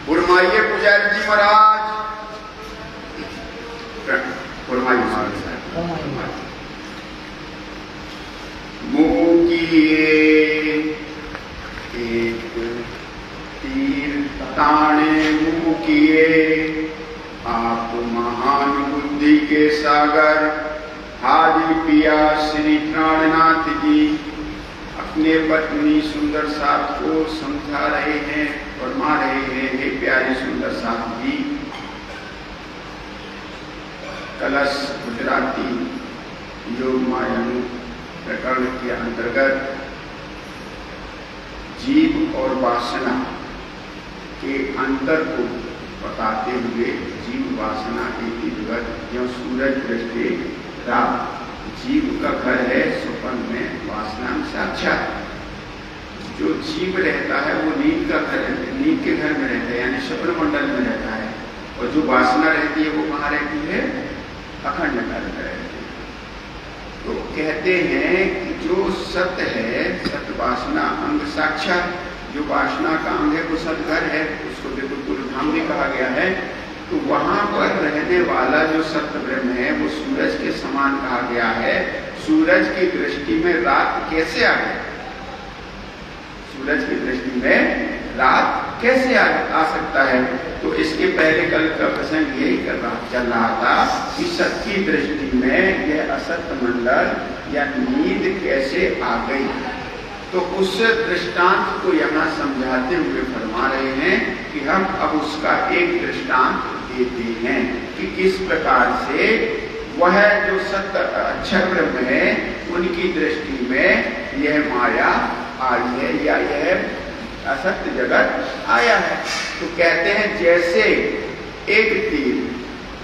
फरमाइए पुजारी जी महाराज, फरमाइए महाराज। मुकिए एक तीर ताने मुकिए, आप महान बुद्धि के सागर हादी पिया श्री प्राणनाथ जी अपने पत्नी सुंदर साथ को समझा रहे हैं, फरमा रहे हैं, हे प्यारे सुंदर साथ जी। कलश गुजराती योग मायानु प्रकरण के अंतर्गत जीव और वासना के अंतर को बताते हुए, जीव वासना एक ही जगत, जो सूरज दृष्टि रात, जीव का घर है स्वप्न में, वासना में साक्षात। जो जीव रहता है वो नींद का घर, नींद के घर में रहता है, यानी स्वप्न मंडल में रहता है, और जो वासना रहती है वो कहाँ रहती है? अखंड काल में रहती है। तो कहते हैं कि जो सत्य है, सत्य वासना अंग साक्षात, जो वासना का अंग है वो सत घर है, उसको देखो गुरुधाम भी कहा गया है। तो वहां पर रहने वाला जो सत्य ब्रह्म है वो सूरज के समान कहा गया है। सूरज की दृष्टि में रात कैसे आ गया? सूरज की दृष्टि में रात कैसे आ सकता है? तो इसके पहले कल का प्रसंग यही चल रहा था कि सत्य की दृष्टि में यह असत्य मंडल या नींद कैसे आ गई। तो उस दृष्टांत को यहाँ समझाते हुए फरमा रहे हैं कि हम अब उसका एक दृष्टांत देते हैं कि किस प्रकार से वह जो सत्य अक्षर ब्रह्म है उनकी दृष्टि में यह माया आई है या यह असत्य जगत आया है। तो कहते हैं जैसे एक तीर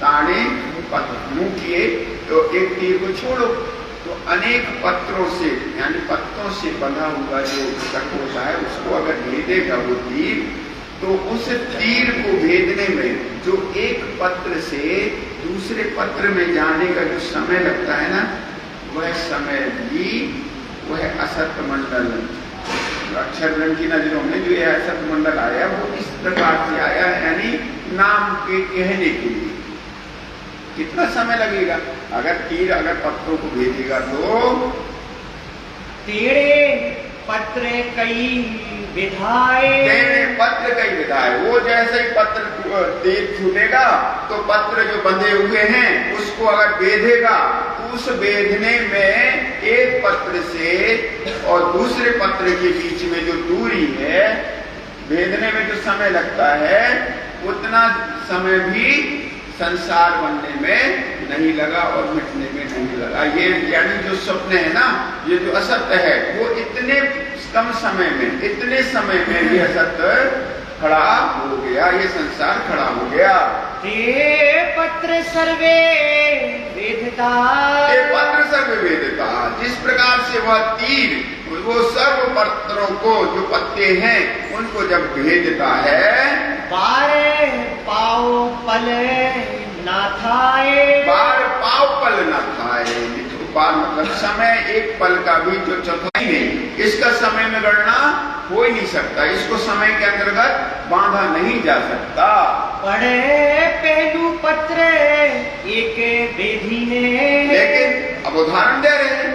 ताने मुंह किए, तो एक तीर को छोड़ो तो अनेक पत्रों से, यानी पत्तों से बंधा हुआ जो तट होता है उसको अगर भेदेगा वो तीर, तो उस तीर को भेदने में जो एक पत्र से दूसरे पत्र में जाने का जो समय लगता है ना, वह समय भी वह असत्य मंडल, अक्षर ब्रह्म की नजरों में जो यह असत्य मंडल आया वो इस प्रकार से आया, यानी नाम के कहने के लिए। कितना समय लगेगा? अगर तीर अगर पत्रों को भेजेगा तो तेरे पत्र कई विधाए, तेरे पत्र कई विधाए, वो जैसे ही पत्र तीर छूटेगा तो पत्र जो बंधे हुए हैं उसको अगर बेधेगा तो उस बेधने में एक पत्र से और दूसरे पत्र के बीच में जो दूरी है, बेधने में जो समय लगता है उतना समय भी संसार बनने में नहीं लगा और मिटने में नहीं लगा। ये यानी जो स्वप्न है ना, ये जो असत्य है वो इतने कम समय में, इतने समय में ये असत्य खड़ा हो गया, ये संसार खड़ा हो गया। ते पत्र सर्वे वेदता, ते पत्र सर्वे वेदता, जिस प्रकार से वह तीर वो सर्व पत्रों को जो पत्ते हैं उनको जब भेदता है, बारे पाव पल ना थाए, बार पाव पल ना थाए, बार मतलब समय एक पल का भी जो चौथाई नहीं, इसका समय में गणना हो ही नहीं सकता, इसको समय के अंतर्गत बांधा नहीं जा सकता। पढ़े पहलू पत्र एक बेधी ने, लेकिन अब उदाहरण दे रहे हैं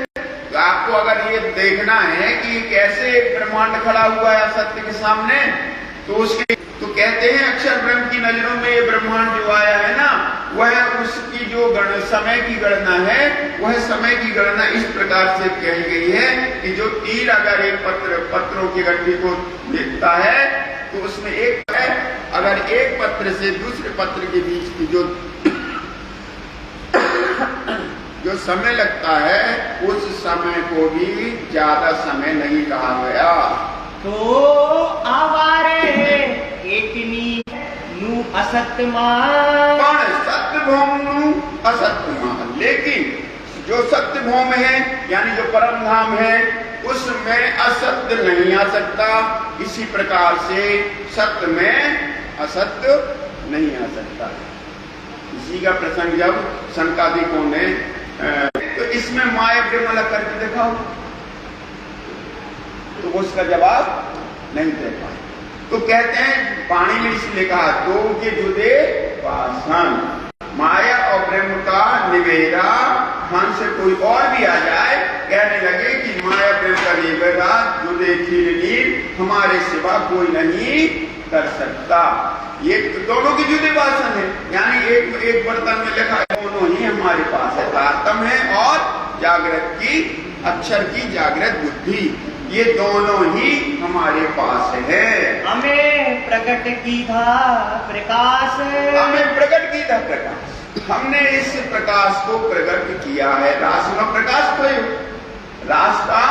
तो आपको अगर ये देखना है कि कैसे ब्रह्मांड खड़ा हुआ है सत्य के सामने, तो उसके तो कहते हैं अक्षर ब्रह्म की नजरों में ये ब्रह्मांड जो आया है ना, वह उसकी जो समय की गणना है, वह समय की गणना इस प्रकार से कही गई है कि जो तीर अगर एक पत्रों की गठरी को देखता है तो उसमें एक है, अगर एक पत्र से दूसरे पत्र के बीच की जो समय लगता है उस समय को भी ज्यादा समय नहीं कहा गया। तो आवारे एकनी नु असत्य मान, सत्य भौम नु असत्य मान, लेकिन जो सत्य भौम है यानी जो परम धाम है उसमें असत्य नहीं आ सकता। इसी प्रकार से सत्य में असत्य नहीं आ सकता। इसी का प्रसंग जब सनकादिकों ने तो इसमें माया प्रेमला करके दिखाओ तो उसका जवाब नहीं दे पाए। तो कहते हैं पाणी में इसलिए कहा दो के जुदे वासन, माया और ब्रह्म का निवेदा। खान से कोई और भी आ जाए कहने लगे कि माया ब्रह्म का निवेदा जुदे खीर हमारे सिवा कोई नहीं कर सकता। ये दोनों की जुदे वासन है, यानी एक बर्तन में लिखा है, दोनों ही हमारे पास है, तारतम है और जागृत की अक्षर की जागृत बुद्धि, ये दोनों ही हमारे पास है। हमें प्रकट की था प्रकाश, हमें प्रकट की था प्रकाश, हमने इस प्रकाश को प्रकट किया है। रास का प्रकाश को रास का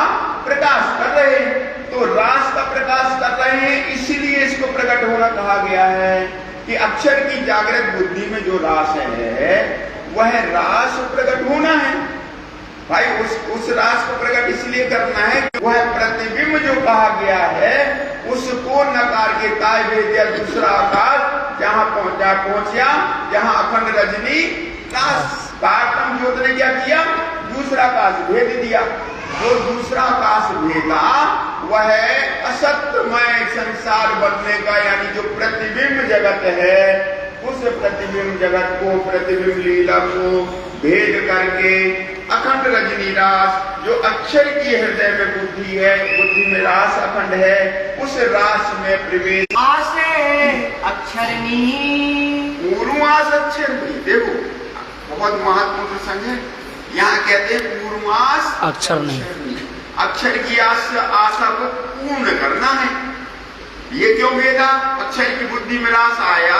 प्रकाश कर रहे हैं, तो रास का प्रकाश कर रहे हैं, इसीलिए इसको प्रकट होना कहा गया है कि अक्षर की जागृत बुद्धि में जो रास है वह रास प्रकट होना है। भाई उस रास को प्रकट इसलिए करना है कि वह प्रतिबिंब जो कहा गया है उसको नकार के ताय भेद दिया दूसरा आकाश जहां पहुंचा जहां अखंड रजनी तारतम ज्योत ने क्या किया, दूसरा आकाश भेद दिया। जो दूसरा आकाश भेदा वह असत्यमय संसार बनने का, यानी जो प्रतिबिंब जगत है उस प्रतिबिंब जगत को, प्रतिबिंब लीला को भेद करके अखंड रजनी रास जो अक्षर की हृदय में बुद्धि है, बुद्धि में रास अखंड है, उस रास में प्रवेश आसे अक्षरनी पूर्वास अक्षर नहीं। देखो बहुत महत्वपूर्ण प्रसंग है, यहाँ कहते हैं पूर्वास अक्षर नहीं, अक्षर की आशा को पूर्ण करना है। ये क्यों भेदा, अक्षर की बुद्धि में रास आया,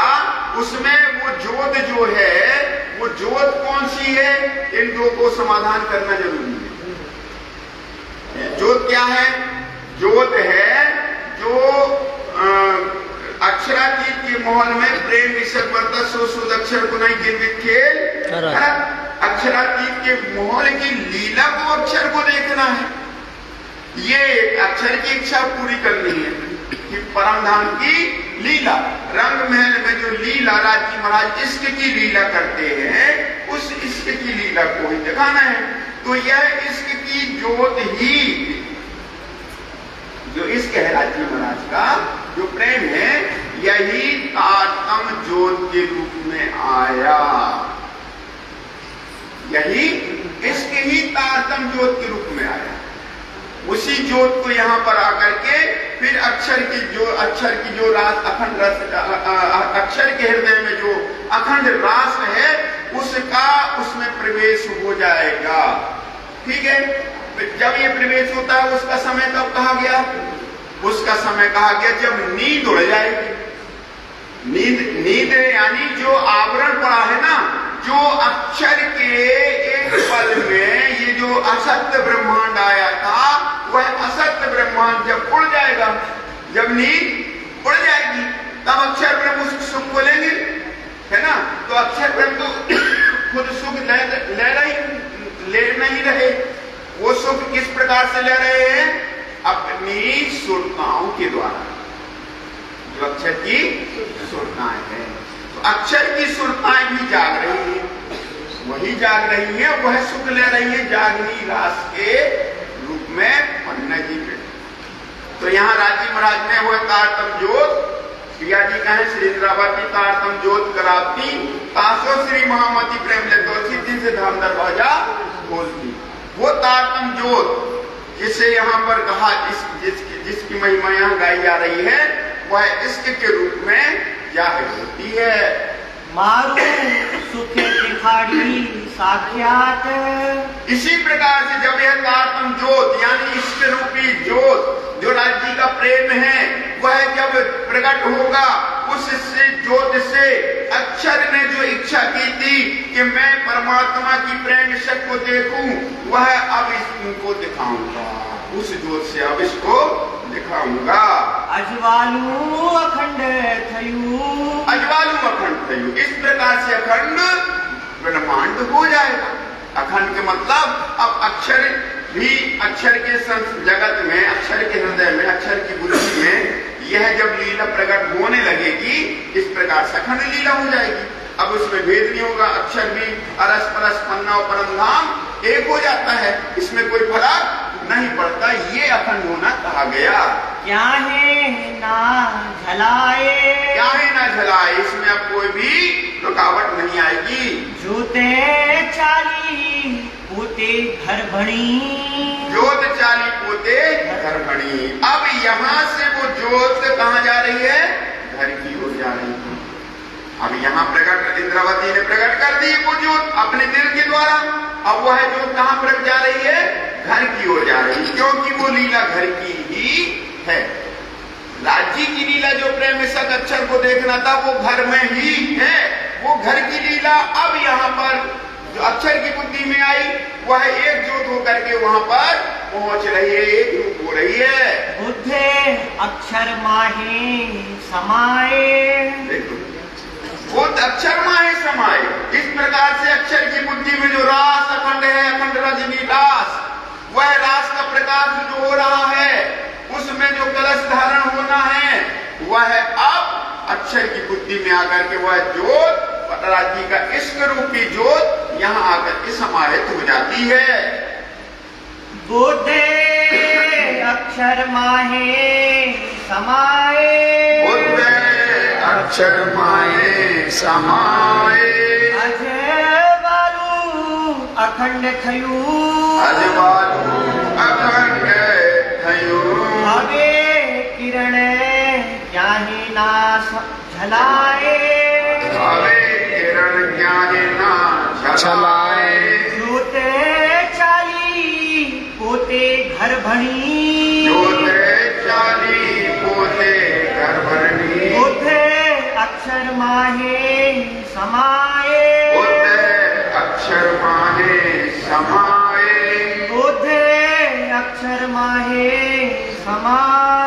उसमें वो ज्योत जो है वो ज्योत कौन सी है, इन दो को समाधान करना जरूरी है। ज्योत क्या है, ज्योत है जो अक्षरातीत के माहौल में प्रेम विषद वर्ता सो सुद अक्षर को नहीं गिनवित खेल, अक्षरातीत के माहौल की लीला को अक्षर को देखना है। ये अक्षर की इच्छा पूरी करनी है कि परम धाम की लीला, रंग महल में जो लीला राजी महाराज इश्क की लीला करते हैं उस इश्क की लीला को ही दिखाना है। तो यह इश्क की ज्योत ही, जो इश्क है राजी महाराज का जो प्रेम है, यही तारतम ज्योत के रूप में आया। यही इश्क ही तारतम ज्योत के रूप में आया। उसी ज्योत को यहाँ पर आकर के फिर अक्षर की जो रास अखंड रस, अक्षर के हृदय में जो अखंड रास है उसका उसमें प्रवेश हो जाएगा। ठीक है, जब ये प्रवेश होता है उसका समय कब कहा गया, उसका समय कहा गया जब नींद उड़ जाएगी। नींद यानी जो आवरण पड़ा है ना, जो अक्षर के एक पल में ये जो असत्य ब्रह्मांड आया था, वह असत्य ब्रह्मांड जब उड़ जाएगा, जब नींद उड़ जाएगी, तब अक्षर ब्रह्म उस सुख को लेंगे, है ना। तो अक्षर ब्रह्म तो खुद सुख ले नहीं रहे, वो सुख किस प्रकार से ले रहे हैं, अपनी सुरताओं के द्वारा, जो अक्षर की सुरताएं हैं। तो अक्षर की सुरताएं भी जाग रही है, वही जाग रही है, वह सुख ले रही है जागनी रास के रूप में पन्ना जी पे। तो यहाँ राजी महाराज ने वह तारतम ज्योत, प्रिया जी कहें श्री इंद्रावती तारतम ज्योत कराती तासो श्री महामती प्रेम लेतोसी दिन से धाम दरवाजा खोलती। वो तारतम ज्योत जिसे यहाँ पर कहा, जिसकी महिमा यहाँ गाई जा रही है, वह इश्क के रूप में जाहिर होती है। मारू सुख दिखाड़ी साक्षात। इसी प्रकार से जब यह तारतम ज्योत यानी इश्क रूपी ज्योत जो राज्य का प्रेम है, वह जब प्रकट होगा, उससे ज्योत से अक्षर ने जो इच्छा की थी कि मैं परमात्मा की प्रेम शक्ति को देखूं, वह अब इसको दिखाऊंगा, उस ज्योत से अब इसको दिखाऊंगा। अजवालू अखंड थयू, अजवालू अखंड थयू, इस प्रकार से अखंड ब्रह्मांड हो जाएगा। अखंड के मतलब अब अक्षर भी, अक्षर के जगत में, अक्षर के हृदय में, अक्षर की बुद्धि में यह जब लीला प्रकट होने लगेगी, इस प्रकार से अखंड लीला हो जाएगी। अब उसमें भेद नहीं होगा, अक्षर भी अरस परस पन्ना और परम धाम एक हो जाता है, इसमें कोई फर्क नहीं पड़ता। ये अखंड होना कहा गया। क्या है ना झलाए, क्या है ना झलाए, इसमें अब कोई भी रुकावट नहीं आएगी। जोते चाली पोते घर भणी, जोत चाली पोते घर भणी। अब यहाँ से वो जोत कहाँ जा रही है? घर की ओर जा रही है। अब यहाँ प्रकट इंद्रावती ने प्रकट कर दी वो जोत अपने दिल के द्वारा। अब वह जोत कहाँ प्रकट जा रही है? घर की ओर जा रही है, क्योंकि वो लीला घर की ही है। राज्य की लीला जो प्रेम सत अक्षर को देखना था वो घर में ही है, वो घर की लीला अब यहाँ पर जो अक्षर की बुद्धि में आई वह एक जोत होकर के वहां पर पहुंच रही है, एक रूप हो रही है। बुद्धे अक्षर माहे समाये, देखो वो अक्षर माहे समाये। इस प्रकार से अक्षर की बुद्धि में जो रास अखंड है, अखंड रजनी रास, वह रास का प्रकाश जो हो रहा है उसमें जो कलश धारण होना है वह अब अक्षर की बुद्धि में आकर के वह जोत राज्य का इश्क रूपी जोत यहाँ आकर के समाहित हो जाती है। बुद्धे अक्षर माहे समाये, बुद्धे अक्षर माहे समाये। अजवालू अखंड थयू, अजवालू अखंड थयू। हवे किरण ज्ञाने ना झलाए, हवे किरण ज्ञाने ना झलाए। जोते चाली पोते घर भणी, जोते चाली पोते घर भरनी। बुद्धे अक्षर माहे समाये, बुद्धे अक्षर माहे समाये। बुद्धे अक्षर माहे समाये।